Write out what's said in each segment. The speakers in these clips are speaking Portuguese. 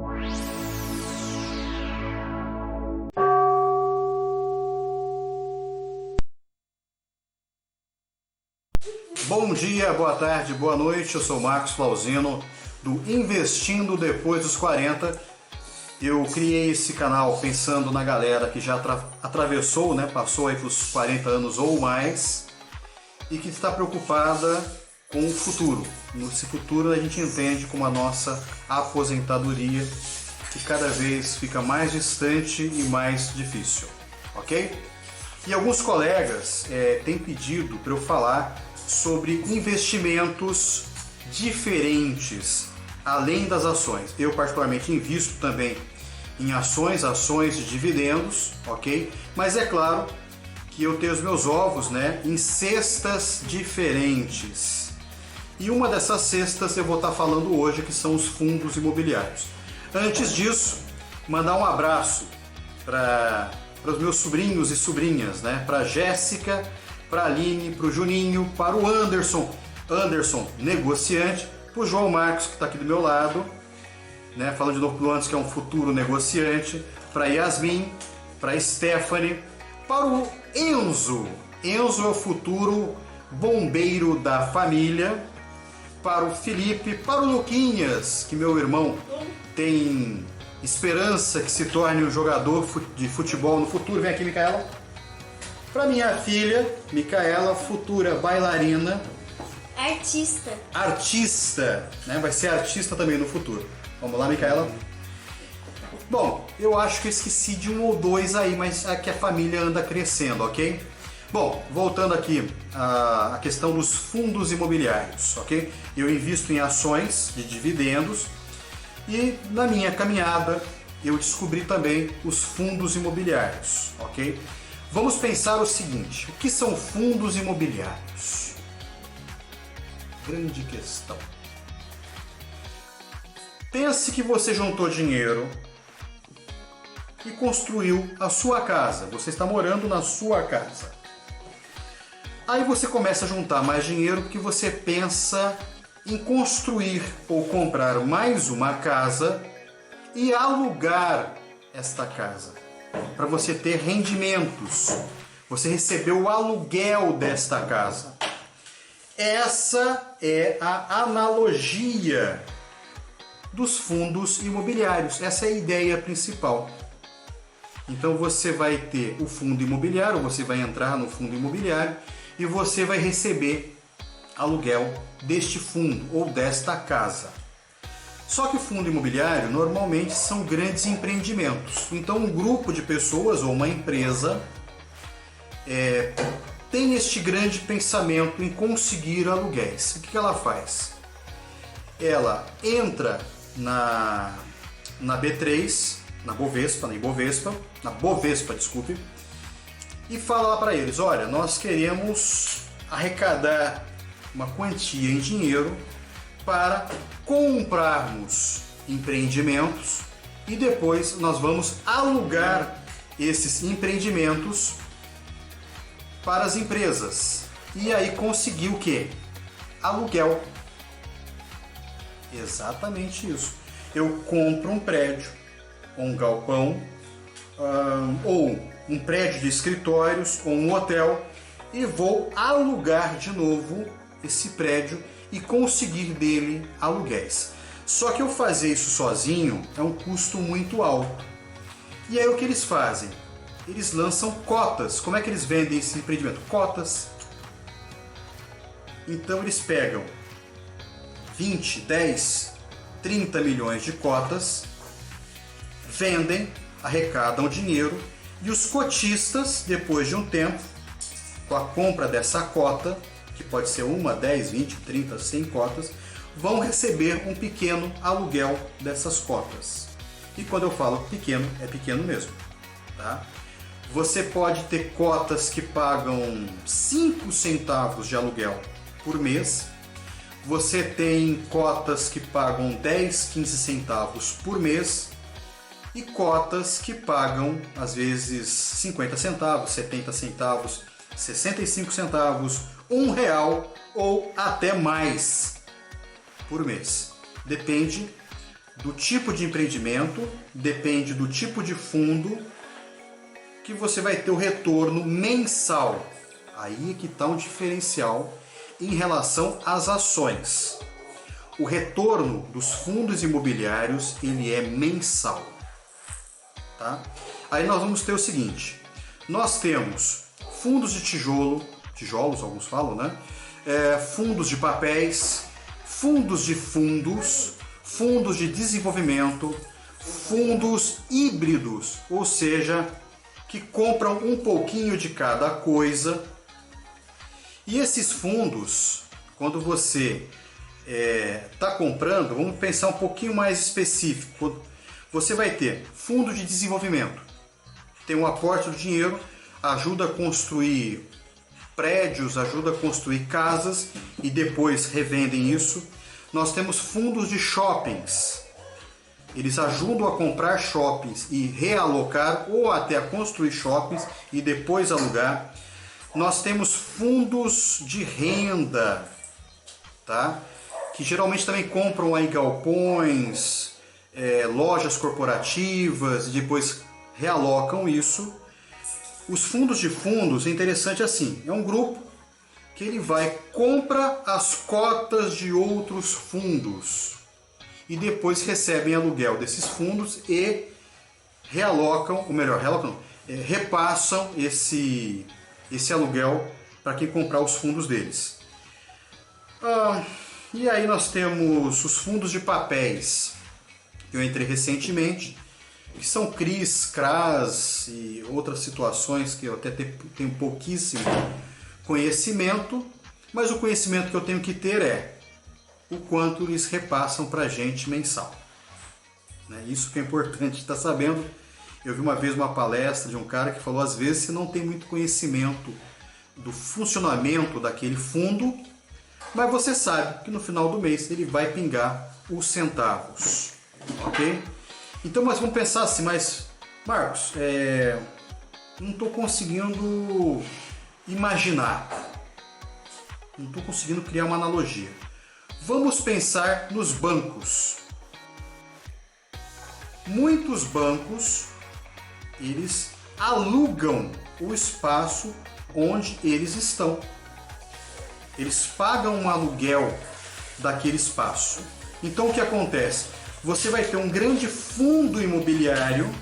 Bom dia, boa tarde, boa noite, eu sou o Marcos Flauzino do Investindo Depois dos 40. Eu criei esse canal pensando na galera que já atravessou, passou aí para os 40 anos ou mais e que está preocupada com o futuro. Nesse futuro a gente entende como a nossa aposentadoria, que cada vez fica mais distante e mais difícil, ok? E alguns colegas têm pedido para eu falar sobre investimentos diferentes, além das ações. Eu particularmente invisto também em ações de dividendos, ok? Mas é claro que eu tenho os meus ovos, em cestas diferentes. E uma dessas cestas eu vou estar falando hoje, que são os fundos imobiliários. Antes disso, mandar um abraço para os meus sobrinhos e sobrinhas, para a Jéssica, para a Aline, para o Juninho, para o Anderson, negociante, para o João Marcos, que está aqui do meu lado, falando de novo para o Anderson, que é um futuro negociante, para a Yasmin, para a Stephanie, para o Enzo é o futuro bombeiro da família, para o Felipe, para o Luquinhas, que meu irmão tem esperança que se torne um jogador de futebol no futuro. Vem aqui, Micaela. Para minha filha, Micaela, futura bailarina. Artista, vai ser artista também no futuro. Vamos lá, Micaela. Bom, eu acho que eu esqueci de um ou dois aí, mas é que a família anda crescendo, ok? Bom, voltando aqui à questão dos fundos imobiliários, ok? Eu invisto em ações de dividendos e na minha caminhada eu descobri também os fundos imobiliários, ok? Vamos pensar o seguinte: o que são fundos imobiliários? Grande questão. Pense que você juntou dinheiro e construiu a sua casa. Você está morando na sua casa. Aí você começa a juntar mais dinheiro porque você pensa em construir ou comprar mais uma casa e alugar esta casa, para você ter rendimentos, você recebeu o aluguel desta casa. Essa é a analogia dos fundos imobiliários, essa é a ideia principal. Então você vai ter o fundo imobiliário, você vai entrar no fundo imobiliário e você vai receber aluguel deste fundo ou desta casa. Só que o fundo imobiliário normalmente são grandes empreendimentos. Então um grupo de pessoas ou uma empresa tem este grande pensamento em conseguir aluguéis. O que ela faz? Ela entra na B3, na Bovespa, desculpe, e fala lá para eles: olha, nós queremos arrecadar uma quantia em dinheiro para comprarmos empreendimentos e depois nós vamos alugar esses empreendimentos para as empresas. E aí conseguir o quê? Aluguel. Exatamente isso. Eu compro um prédio, um galpão, ou um prédio de escritórios, ou um hotel, e vou alugar de novo esse prédio e conseguir dele aluguéis. Só que eu fazer isso sozinho é um custo muito alto. E aí o que eles fazem? Eles lançam cotas. Como é que eles vendem esse empreendimento? Cotas. Então eles pegam 20, 10, 30 milhões de cotas, vendem, arrecadam dinheiro e os cotistas, depois de um tempo, com a compra dessa cota, que pode ser 1, 10, 20, 30, 100 cotas, vão receber um pequeno aluguel dessas cotas. E quando eu falo pequeno, é pequeno mesmo, tá? Você pode ter cotas que pagam 5 centavos de aluguel por mês. Você tem cotas que pagam 10, 15 centavos por mês e cotas que pagam às vezes 50 centavos, 70 centavos, 65 centavos, R$1 ou até mais por mês. Depende do tipo de empreendimento, depende do tipo de fundo que você vai ter o retorno mensal. Aí é que está um diferencial em relação às ações. O retorno dos fundos imobiliários ele é mensal. Tá? Aí nós vamos ter o seguinte, nós temos fundos de tijolos alguns falam, né? Fundos de papéis, fundos de fundos, fundos de desenvolvimento, fundos híbridos, ou seja, que compram um pouquinho de cada coisa. E esses fundos, quando você está comprando, vamos pensar um pouquinho mais específico. Você vai ter fundo de desenvolvimento, tem um aporte do dinheiro, ajuda a construir prédios, ajuda a construir casas e depois revendem isso. Nós temos fundos de shoppings, eles ajudam a comprar shoppings e realocar ou até a construir shoppings e depois alugar. Nós temos fundos de renda, tá? Que geralmente também compram aí galpões, lojas corporativas e depois realocam isso. Os fundos de fundos é interessante assim, é um grupo que ele compra as cotas de outros fundos e depois recebem aluguel desses fundos e realocam, ou melhor, repassam esse aluguel para quem comprar os fundos deles. E aí nós temos os fundos de papéis. Eu entrei recentemente, que são CRIs, CRAs e outras situações que eu até tenho pouquíssimo conhecimento, mas o conhecimento que eu tenho que ter é o quanto eles repassam para a gente mensal. Isso que é importante estar sabendo. Eu vi uma vez uma palestra de um cara que falou, às vezes você não tem muito conhecimento do funcionamento daquele fundo, mas você sabe que no final do mês ele vai pingar os centavos, ok? Então, mas vamos pensar assim, mas Marcos, não estou conseguindo imaginar, não estou conseguindo criar uma analogia. Vamos pensar nos bancos. Muitos bancos, eles alugam o espaço onde eles estão. Eles pagam um aluguel daquele espaço. Então o que acontece? Você vai ter um grande fundo imobiliário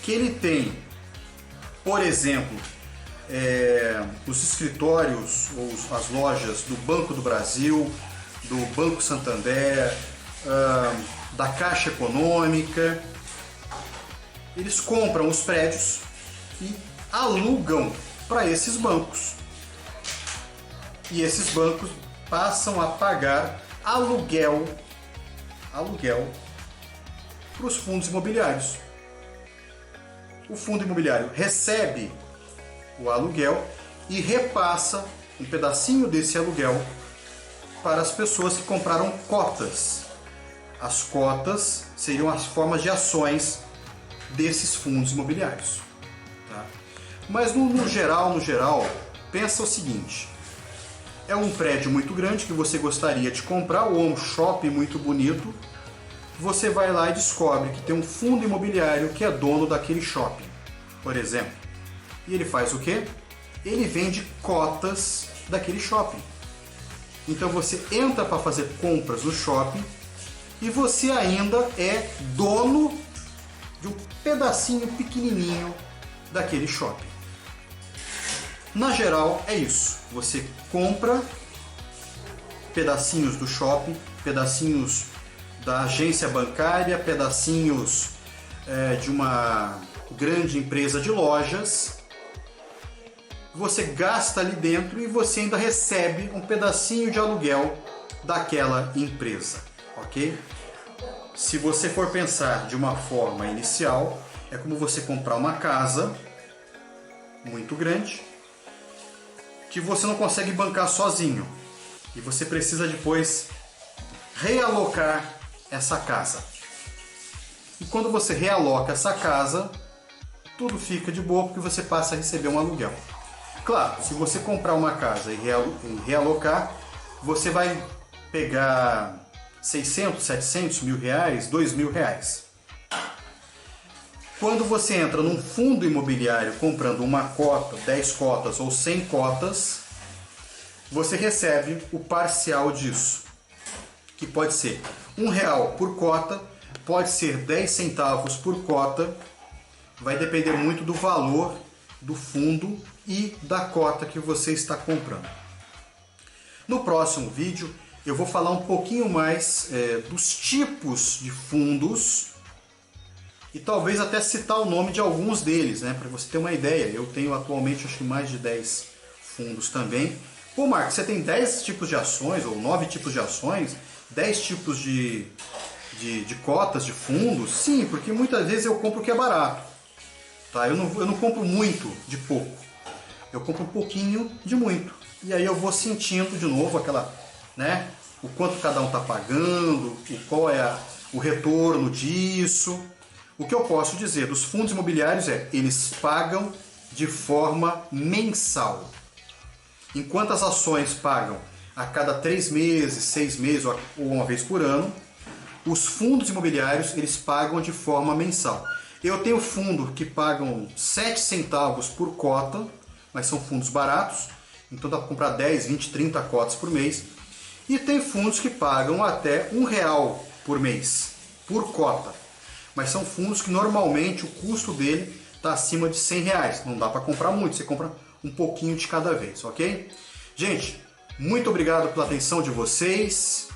que ele tem, por exemplo, os escritórios ou as lojas do Banco do Brasil, do Banco Santander, da Caixa Econômica. Eles compram os prédios e alugam para esses bancos. E esses bancos passam a pagar aluguel para os fundos imobiliários. O fundo imobiliário recebe o aluguel e repassa um pedacinho desse aluguel para as pessoas que compraram cotas. As cotas seriam as formas de ações desses fundos imobiliários. Tá? Mas no geral, pensa o seguinte: é um prédio muito grande que você gostaria de comprar, ou um shopping muito bonito. Você vai lá e descobre que tem um fundo imobiliário que é dono daquele shopping, por exemplo. E ele faz o quê? Ele vende cotas daquele shopping. Então você entra para fazer compras no shopping e você ainda é dono de um pedacinho pequenininho daquele shopping. Na geral é isso. Você compra pedacinhos do shopping, pedacinhos da agência bancária, pedacinhos de uma grande empresa de lojas. Você gasta ali dentro e você ainda recebe um pedacinho de aluguel daquela empresa, ok? Se você for pensar de uma forma inicial, é como você comprar uma casa muito grande que você não consegue bancar sozinho e você precisa depois realocar essa casa. E quando você realoca essa casa, tudo fica de boa porque você passa a receber um aluguel. Claro, se você comprar uma casa e realocar, você vai pegar 600, 700, R$1.000, R$2.000. Quando você entra num fundo imobiliário comprando uma cota, 10 cotas ou 100 cotas, você recebe o parcial disso, que pode ser R$1 por cota, pode ser 10 centavos por cota, vai depender muito do valor do fundo e da cota que você está comprando. No próximo vídeo eu vou falar um pouquinho mais dos tipos de fundos e talvez até citar o nome de alguns deles, né, para você ter uma ideia. Eu tenho atualmente acho que mais de 10 fundos também. Pô, Marcos, você tem 10 tipos de ações ou 9 tipos de ações, 10 tipos de cotas de fundos? Sim, porque muitas vezes eu compro o que é barato. Tá? Eu não compro muito de pouco, eu compro um pouquinho de muito. E aí eu vou sentindo de novo aquela, né, o quanto cada um está pagando, qual é o retorno disso. O que eu posso dizer dos fundos imobiliários eles pagam de forma mensal. Enquanto as ações pagam a cada 3 meses, 6 meses ou uma vez por ano, os fundos imobiliários eles pagam de forma mensal. Eu tenho fundo que pagam 7 centavos por cota, mas são fundos baratos, então dá para comprar 10, 20, 30 cotas por mês. E tem fundos que pagam até R$1 por mês, por cota. Mas são fundos que normalmente o custo dele está acima de R$100. Não dá para comprar muito, você compra um pouquinho de cada vez, ok? Gente, muito obrigado pela atenção de vocês.